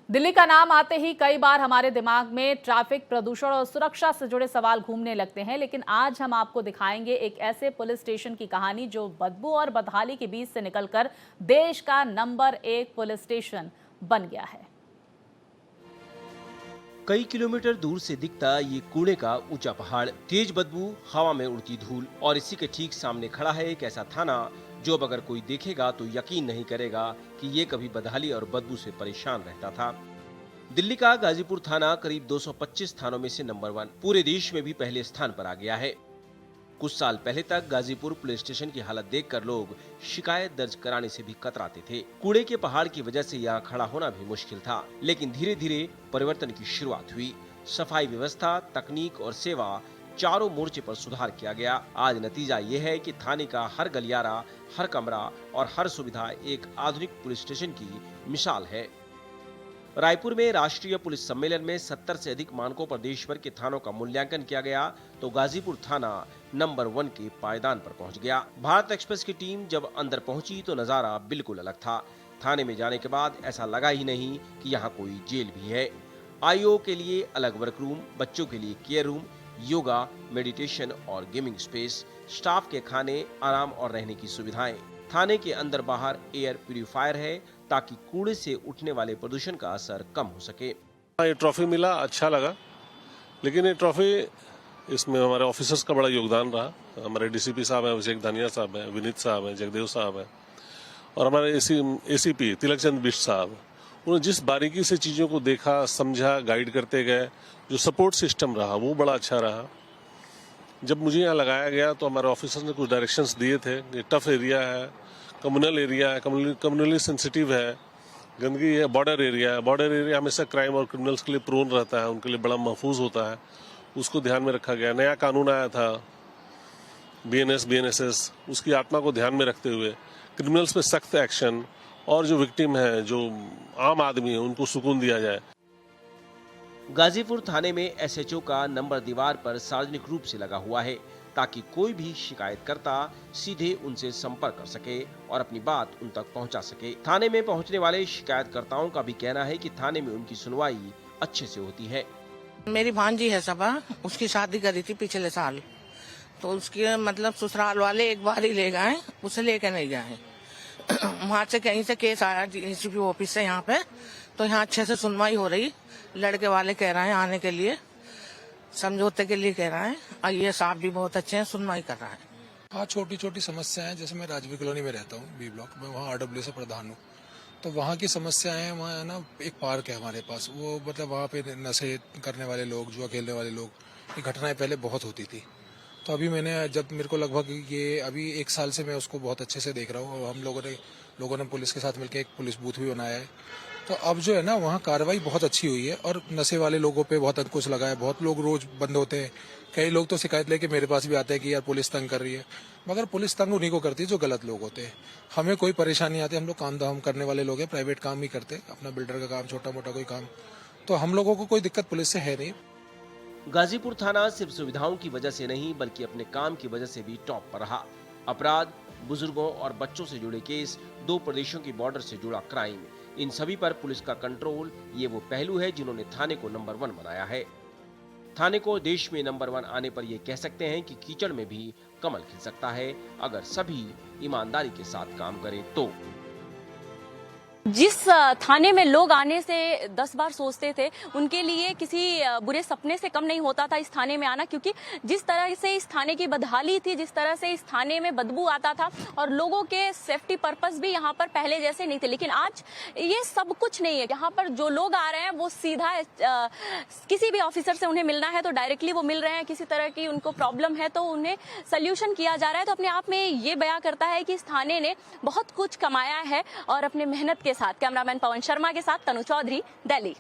दिल्ली का नाम आते ही कई बार हमारे दिमाग में ट्रैफिक, प्रदूषण और सुरक्षा से जुड़े सवाल घूमने लगते हैं, लेकिन आज हम आपको दिखाएंगे एक ऐसे पुलिस स्टेशन की कहानी जो बदबू और बदहाली के बीच से निकलकर देश का नंबर 1 पुलिस स्टेशन बन गया है। कई किलोमीटर दूर से दिखता ये कूड़े का ऊंचा पहाड़, तेज बदबू, हवा में उड़ती धूल और इसी के ठीक सामने खड़ा है एक ऐसा थाना जो अब अगर कोई देखेगा तो यकीन नहीं करेगा कि ये कभी बदहाली और बदबू से परेशान रहता था। दिल्ली का गाजीपुर थाना करीब 225 थानों में से नंबर 1 पूरे देश में भी पहले स्थान पर आ गया है। कुछ साल पहले तक गाजीपुर पुलिस स्टेशन की हालत देखकर लोग शिकायत दर्ज कराने से भी कतराते थे। कूड़े के पहाड़ की वजह से यहाँ खड़ा होना भी मुश्किल था, लेकिन धीरे धीरे परिवर्तन की शुरुआत हुई। सफाई व्यवस्था, तकनीक और सेवा चारों मोर्चे पर सुधार किया गया। आज नतीजा ये है कि थाने का हर गलियारा, हर कमरा और हर सुविधा एक आधुनिक पुलिस स्टेशन की मिसाल है। रायपुर में राष्ट्रीय पुलिस सम्मेलन में 70 से अधिक मानकों पर देश भर के थानों का मूल्यांकन किया गया तो गाजीपुर थाना नंबर 1 के पायदान पर पहुंच गया। भारत एक्सप्रेस की टीम जब अंदर पहुंची तो नजारा बिल्कुल अलग था। थाने में जाने के बाद ऐसा लगा ही नहीं कि यहाँ कोई जेल भी है। आईओ के लिए अलग वर्क रूम, बच्चों के लिए केयर रूम, योगा, मेडिटेशन और गेमिंग स्पेस, स्टाफ के खाने, आराम और रहने की सुविधाएं। थाने के अंदर बाहर एयर प्यूरिफायर है ताकि कूड़े से उठने वाले प्रदूषण का असर कम हो सके। ये ट्रॉफी मिला, अच्छा लगा, लेकिन ये ट्रॉफी इसमें हमारे ऑफिसर्स का बड़ा योगदान रहा। हमारे डीसीपी साहब हैं, अभिषेक धानिया साहब हैं, विनीत साहब हैं, जगदेव साहब हैं और हमारे एसीपी तिलक चंद बिष्ट साहब। उन्होंने जिस बारीकी से चीजों को देखा, समझा, गाइड करते गए, जो सपोर्ट सिस्टम रहा वो बड़ा अच्छा रहा। जब मुझे यहाँ लगाया गया तो हमारे ऑफिसर्स ने कुछ डायरेक्शंस दिए थे। ये टफ एरिया है, कम्युनल एरिया है, कम्युनली सेंसिटिव है, गंदगी है, बॉर्डर एरिया है। बॉर्डर एरिया हमेशा क्राइम और क्रिमिनल्स के लिए प्रोन रहता है, उनके लिए बड़ा महफूज होता है, उसको ध्यान में रखा गया। नया कानून आया था BNSS, उसकी आत्मा को ध्यान में रखते हुए क्रिमिनल्स पे सख्त एक्शन और जो विक्टिम है, जो आम आदमी है, उनको सुकून दिया जाए। गाजीपुर थाने में SHO का नंबर दीवार पर सार्वजनिक रूप से लगा हुआ है ताकि कोई भी शिकायतकर्ता सीधे उनसे संपर्क कर सके और अपनी बात उन तक पहुंचा सके। थाने में पहुंचने वाले शिकायतकर्ताओं का भी कहना है कि थाने में उनकी सुनवाई अच्छे से होती है। मेरी भांजी है सबा, उसकी शादी करी थी पिछले साल, तो उसके मतलब ससुराल वाले एक बार ही ले गए, उसे लेके नहीं गए। वहाँ से कहीं से केस आया DCP ऑफिस से यहाँ पे, तो यहाँ अच्छे से सुनवाई हो रही। लड़के वाले कह रहे हैं आने के लिए, समझौते के लिए कह रहे हैं, और ये साहब भी बहुत अच्छे हैं, सुनवाई कर रहा है। हाँ, छोटी छोटी समस्याएं, जैसे मैं राजवीर कॉलोनी में रहता हूँ, B ब्लॉक में, वहाँ RW से प्रधान हूँ, तो वहाँ की समस्याएं हैं। वहाँ ना एक पार्क है हमारे पास, वो मतलब वहाँ पे नशे करने वाले लोग, जुआ खेलने वाले लोग, ये घटनाएं पहले बहुत होती थी। तो अभी मैंने, जब मेरे को लगभग ये अभी 1 साल से मैं उसको बहुत अच्छे से देख रहा हूँ, और हम लोगों ने पुलिस के साथ मिलकर एक पुलिस बूथ भी बनाया है। तो अब जो है ना, वहाँ कार्रवाई बहुत अच्छी हुई है और नशे वाले लोगों पे बहुत अंकुश लगा है। बहुत लोग रोज बंद होते हैं। कई लोग तो शिकायत लेके मेरे पास भी आते हैं कि यार पुलिस तंग कर रही है, मगर पुलिस तंग उन्हीं को करती है जो गलत लोग होते हैं। हमें कोई परेशानी आती है, हम लोग काम धाम करने वाले लोग हैं, प्राइवेट काम ही करते हैं, अपना बिल्डर का काम, छोटा मोटा कोई काम, तो हम लोगों को कोई दिक्कत पुलिस से है नहीं। गाजीपुर थाना सिर्फ सुविधाओं की वजह से नहीं बल्कि अपने काम की वजह से भी टॉप पर रहा। अपराध, बुजुर्गों और बच्चों से जुड़े केस, 2 प्रदेशों की बॉर्डर से जुड़ा क्राइम, इन सभी पर पुलिस का कंट्रोल, ये वो पहलू है जिन्होंने थाने को नंबर 1 बनाया है। थाने को देश में नंबर 1 आने पर ये कह सकते हैं कि कीचड़ में भी कमल खिल सकता है अगर सभी ईमानदारी के साथ काम करें तो। जिस थाने में लोग आने से 10 बार सोचते थे, उनके लिए किसी बुरे सपने से कम नहीं होता था इस थाने में आना, क्योंकि जिस तरह से इस थाने की बदहाली थी, जिस तरह से इस थाने में बदबू आता था और लोगों के सेफ्टी पर्पस भी यहाँ पर पहले जैसे नहीं थे। लेकिन आज ये सब कुछ नहीं है। यहाँ पर जो लोग आ रहे हैं वो सीधा किसी भी ऑफिसर से उन्हें मिलना है तो डायरेक्टली वो मिल रहे हैं, किसी तरह की उनको प्रॉब्लम है तो उन्हें सोल्यूशन किया जा रहा है। तो अपने आप में ये बयां करता है कि इस थाने ने बहुत कुछ कमाया है और अपने मेहनत के साथ। कैमरामैन पवन शर्मा के साथ तनु चौधरी, दिल्ली।